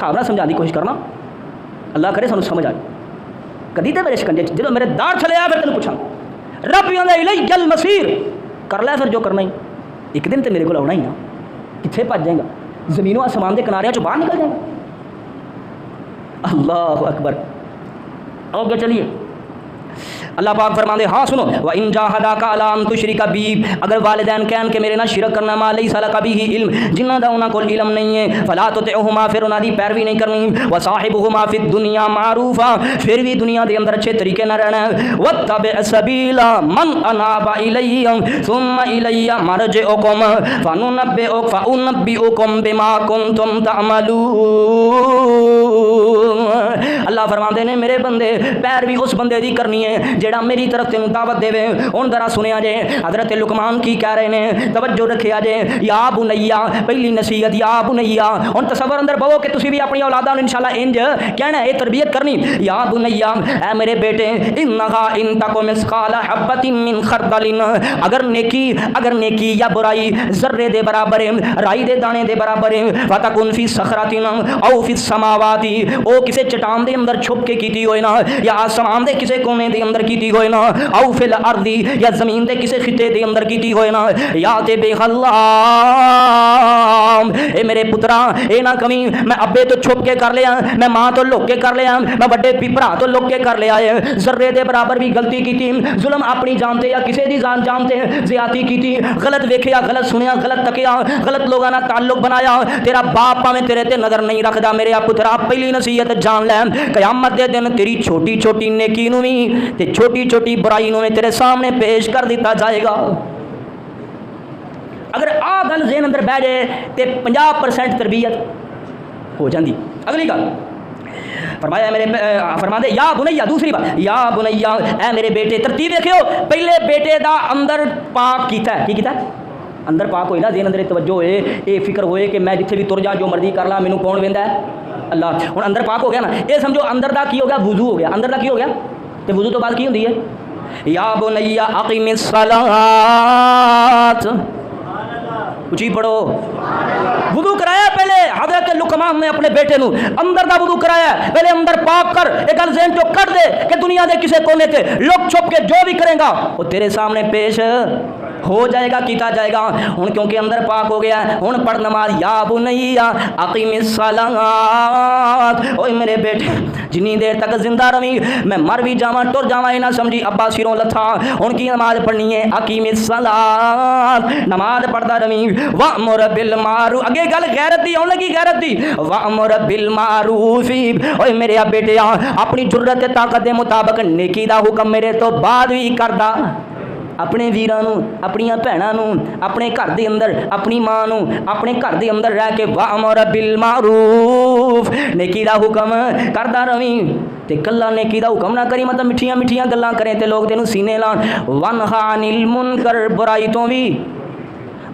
भावना समझाने की कोशिश करना, अल्लाह करे सानू समझ आए। कदी तो मेरे शिकंजे जो मेरे दाड़ चले आ फिर तेन पूछा रब आंदा इलैयल मसीर, कर लै फिर जो करना ही, एक दिन तो मेरे को आना ही ना, कितने भज जाएगा, जमीनों आसमान के किनारे चो बाहर निकल जाएगा। अल्लाह अकबर। ओके चलिए, अल्लाह पाक फरमाते हाँ सुनो, व इन जाहदाका अला अन तुशरिका बी, अगर वालिदैन कहन के मेरे ना शिरक करना मा लैसा लका बिही इल्म, जिन्ना दा उन्हां कोल इल्म नहीं है, फला तुतिउहुमा, फिर उन्हां दी पैरवी नहीं करनी, व साहिबुहुमा फिद दुनिया मारूफा, फिर भी दुनिया दे अंदर अच्छे तरीके ना रहना, वत्तबि सबीला मन अनाबा इलैया सुम्मा इलैया मरजिउकुम फउनब्बिउकुम बिमा कुंतुम तअमलून। अल्लाह फरमाते ने मेरे बंदे पैरवी उस बंदे दी करनी है जेड़ा मेरी तरफ तेन दावत देवे। हुण जरा सुनिया जे हजरत लुकमान की कह रहे ने, तवज्जो रखिया जे, या बुनैया पहली नसीहत या बुनैया। हुण तसव्वुर अंदर बवो कि तुसी भी अपनी औलादा नूं इंशाअल्लाह इंज कहना है, तरबियत करनी, या बुनैया ऐ मेरे बेटे, इन्नहा इन तको मिसकाला हब्बतिन मिन खरदलिन, अगर नेकी या बुराई जर्रे दे बराबर है, राई दे दाने दे बराबर है, फतकुन फी सखरातिन औ फी समावाति, ओ किसे चट्टान दे अंदर छुप के कीती होए ना, या आसमान दे किसे कोने दे अंदर कीती होए ना, औ फिल अर्दी, या जमीन दे किसे खिते दे अंदर कीती होए ना, या ते बेखल्लाम, ए मेरे पुत्रा ए ना कमी, मैं अब्बे तो छुप के कर लिया, मैं मां तो लुक के कर लिया, मैं बड़े भरा तो लुक के कर लिया है, जर्रे दे बराबर भी गलती की, जुल्म अपनी जानते या किसी दी जान जानते, ज्यादती की, गलत वेखिया, गलत सुनिया, गलत तकिया, गलत लोगों ना ताल्लुक बनाया, तेरा बाप भावें तेरे ते नजर नहीं रखदा, मेरे पुत्रा पहली नसीहत जान लै, कयामत दे दिन तेरी छोटी छोटी नेकी नूं भी ते छोटी छोटी बुराई नूं तेरे सामने पेश कर दिता जाएगा। अगर आ गल ज़हन अंदर बह जाए तो 50% तरबियत हो जाती। अगली गल फरमाया मेरे फरमाते या बुनैया, दूसरी बात या बुनैया ऐ मेरे बेटे, तरतीब देखियो, पहले बेटे दा अंदर पाक कीता है, की कीता है? अंदर पाक होए ना, ज़हन अंदर तवज्जो होए, ये फिक्र होए कि मैं जिथे भी तुर जा जो मर्जी कर ला, मैनू कौन वेंदा है? अल्लाह। हुण अंदर पाक हो गया ना, ये समझो अंदर दा की हो गया, वुजू हो गया, अंदर दा की हो गया, तो वुजू तो बाद की होंदी है, या बुनैया अक़िमिस सलात, उची पढ़ो, वुदू कराया पहले हज़रत लुकमान ने अपने बेटे नू, अंदर दा वुदू कराया, पहले अंदर पाक कर, एक गल ज़हन चो कर दे कि दुनिया दे किसी कोने ते लुक छुप के जो भी करेगा वो तेरे सामने पेश हो जाएगा, कीता जाएगा। हुण क्योंकि अंदर पाक हो गया, हुण पढ़ नमाज, या बुनैया अक़िमिस सलात, ओए मेरे बेटे जिनी देर तक जिंदा रही, मैं मर भी जावां टुर जावां ना समझी अब्बा सिरों लथा, हुण की नमाज पढ़नी है, अक़िमिस सलात, नमाज पढ़दा रही, वअमुर बिल मारूफ, अगे गल गैरत दी आउण लगी, गैरत दी, वअमुर बिल मारूफ, ओए मेरे बेटे अपनी जुर्रत ताकत के मुताबिक नेकी दा हुक्म मेरे तो बाद भी करदा, अपने वीरां नूं, अपनियां भैणां नूं, अपने घर दे अंदर अपनी मां नूं, अपने घर दे अंदर रह के वअमुर बिल मारूफ, नेकी दा हुक्म करदा रही, ते कल्ला नेकी दा हुक्म ना करी, मतलब मिठियां मिठियां गल्लां करें ते लोग तेनू सीने लाण, वनहा अनिल मुनकर, बुराई तो भी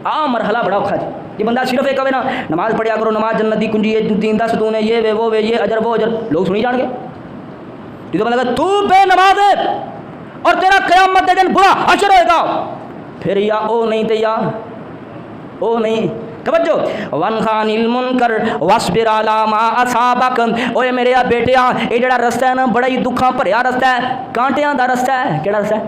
आ मरहला बड़ा औखा है। ये बंदा सिर्फ एक कहे ना नमाज पढ़िया करो, नमाज जन्नत दी कुंजी है, दीन दा सतून है, ये वे वो वे, ये अजर वो अजर, लोग सुनी जाएंगे। तो बंदा कहे तू बेनमाज है और तेरा क़यामत के दिन बुरा हशर होएगा, फिर या ओ नहीं ते या ओ नहीं, तवज्जो, वनखानिल मुनकर वस्बिर अला मा असाबक, ओए मेरे बेटिया ये जड़ा रास्ता है ना बड़ा ही दुखा भरिया रास्ता है, कांटियां दा रास्ता है, केड़ा रास्ता है?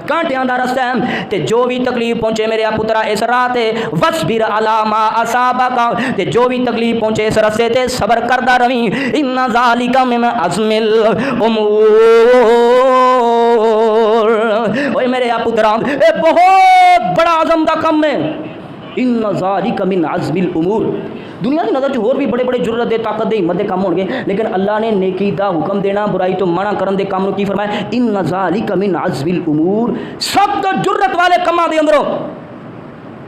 कांटियां दा रास्ता है, ते जो भी तकलीफ पहुंचे मेरे पुत्रा इस राह ते वस्बिर अला मा असाबका, ते जो भी तकलीफ पहुंचे इस रास्ते ते सब्र करदा रही, इन्ना ज़ालिका मिन अज़मिल उमूर, ओए मेरे पुत्रा ये बहुत बड़ा आज़म दा काम है, इन्ना ज़ालिका मिन अज़मिल उमूर, दुनिया की नज़र होर भी बड़े बड़े जुर्रत दे ताकत दे हिम्मत दे काम होंगे, लेकिन अल्लाह ने नेकी दा हुक्म देना बुराई तो मना करन दे काम की फरमाया, इन्ना ज़ालिका मिन अज़मिल उमूर, सब तो जुर्रत वाले कामां दे अंदरों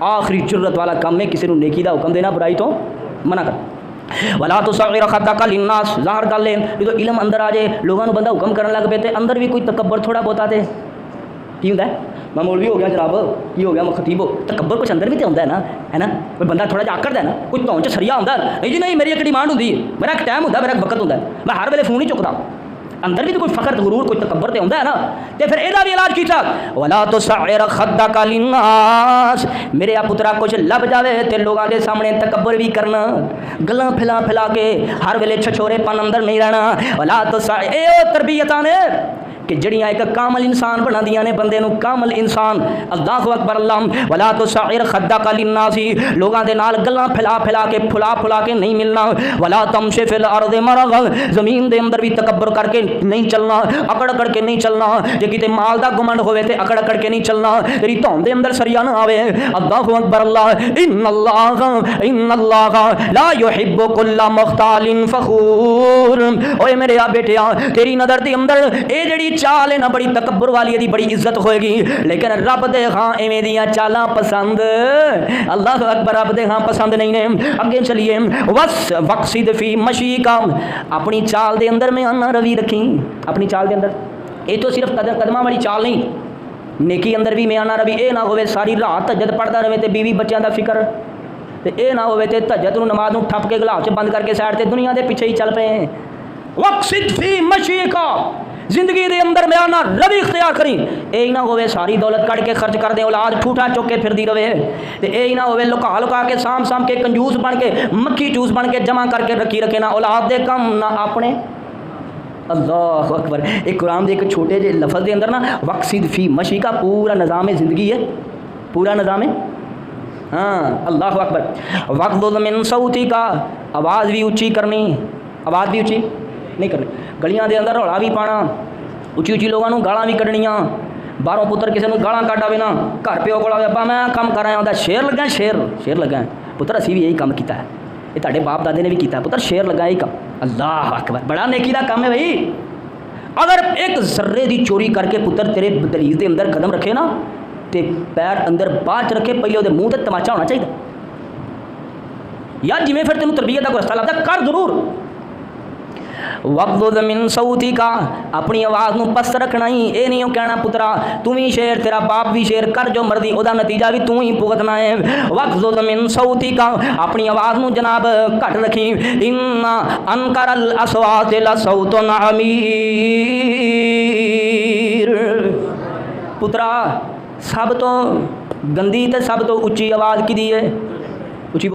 आखिरी जुर्रत वाला काम है किसी को नेकी दा हुक्म देना बुराई तो मना कर। वला तुसग़िर ख़द्दका लिन्नास, ज़ाहिर गल है जो इलम अंदर आ जाए लोगों बंदा हुक्म करन लग पे, अंदर भी कोई तकब्बर थोड़ा बहुत आते की होंदा है, मैं मौलवी हो गया जनाब, की हो गया मैं खतीब हो, तकब्बर कुछ अंदर भी तो होंदा है ना, कोई बंदा थोड़ा जिहा आकड़दा है ना, कुछ धौन च सरिया होंदा नहीं जी, नहीं मेरी एक डिमांड होंदी है, मेरा एक टाइम होंदा, मेरा एक वक्त होंदा, मैं हर वेले फोन नहीं चुकदा, اندر بھی تو کوئی فخر غرور کوئی تکبر تے ہوندا ہے نا، تے پھر ایدا بھی علاج کیتا ولا تسعر خدک للناس، میرے پترا کچھ لب جاوے تے لوگاں دے سامنے تکبر بھی کرنا، گلاں پھیلا پھیلا کے ہر ویلے چھچورے پن اندر نہیں رہنا، ولا تسعر اے او تربیتاں نے کہ جڑیاں ایک کامل انسان بنا دیاں نے بندے نو کامل انسان، اللہ اکبر اللہ، ولا تسعر خدک للناس، لوگاں دے نال گلاں پھیلا پھیلا کے پھلا پھلا کے نہیں ملنا، ولا تمشی فی الارض مرغا، زمین دے اندر بھی تکبر کر کے نہیں چلنا، اکڑ اکڑ کے نہیں چلنا، جے کتے مال دا گمنڈ ہوئے تے اکڑ اکڑ کے نہیں چلنا، تیری دھون دے اندر سریا نہ آوے، اللہ اکبر اللہ، ان اللہ لا يحب كل مختال فخور، اوے میرے بیٹیا تیری نظر دے اندر اے جڑی چال ہے نا بڑی تکبر والی دی بڑی عزت ہوئے گی، لیکن رب دے ہاں ایویں دیاں چالاں پسند، اللہ اکبر، رب دے ہاں پسند نہیں نے۔ اگے چلیے وقصد فی مشیک، اپنی چال دے اندر میں آنا روی رکھی، اپنی چال دے اندر، یہ تو صرف قدمہ والی چال نہیں، نیکی اندر بھی میں آنا روی، اے نہ ہوئے ساری رات تہجد پڑھدا رہے تے بیوی بچیاں دا فکر، تے اے نہ ہوئے تے تہجد نو نماز نو ٹھپ کے گلاف چ بند کر کے سائڈ تے دنیا دے پیچھے ہی چل پے۔ وقصد فی مشیک، زندگی دے اندر میں آنا روی اختیار کریں، اے نہ ہوئے ساری دولت کٹ کے خرچ کر دے، اولاد ٹھوٹا چک کے پھر دی رہے، تے اے نہ ہوئے لکا لکا کے سام سام کے کنجوس بن کے مکھی چوس بن کے جمع کر کے رکھی رکھے، نہ اولاد دے کم نہ اپنے، اللہ اکبر۔ ایک قرآن دے ایک چھوٹے جے لفظ دے اندر نا وقصد فی مشی کا پورا نظام زندگی ہے، پورا نظام ہے، ہاں اللہ اکبر۔ وغضض من صوتی کا، آواز بھی اونچی کرنی، آواز بھی اونچی نہیں کرنی، گلیاں دے اندر رولا بھی پانا، اچھی اچھی لوگوں نو گالاں بھی کڈنیاں، باہروں پتر کسی نو گالاں کڈ آوے نا، گھر پیو کول آوے ابا میں کام کر رہا ہوں، شیر لگا، شیر لگا پتر، اسی بھی یہی کام کیتا ہے، یہ تہاڈے باپ دادے نے بھی کیتا ہے پتر، شیر لگا یہی کام، اللہ اکبر، بڑا نیکی دا کام ہے بھائی۔ اگر ایک ذرے دی چوری کر کے پتر تیرے دہلیز دے اندر قدم رکھے نا تے پیر اندر باہر چ رکھے، پہلے وہ منہ تے تماچا ہونا چاہیے، یا جویں پھر تینوں تربیت دا کوئی رستہ لبدا کر ضرور۔ وغضض من صوتی کا، اپنی آواز نو پست رکھنا ہی، اے نہیں کہنا پترا تو بھی شیر، تیرا باپ بھی شیر، کر جو مرضی، او دا نتیجہ بھی تو ہی بھگتنا ہے۔ وغضض من صوتی کا، اپنی آواز نو جناب گھٹ رکھی، ان انکر الاصوات لصوت الحمیر، پترا سب تو گندی تے سب تو اچھی آواز کی دی ہے،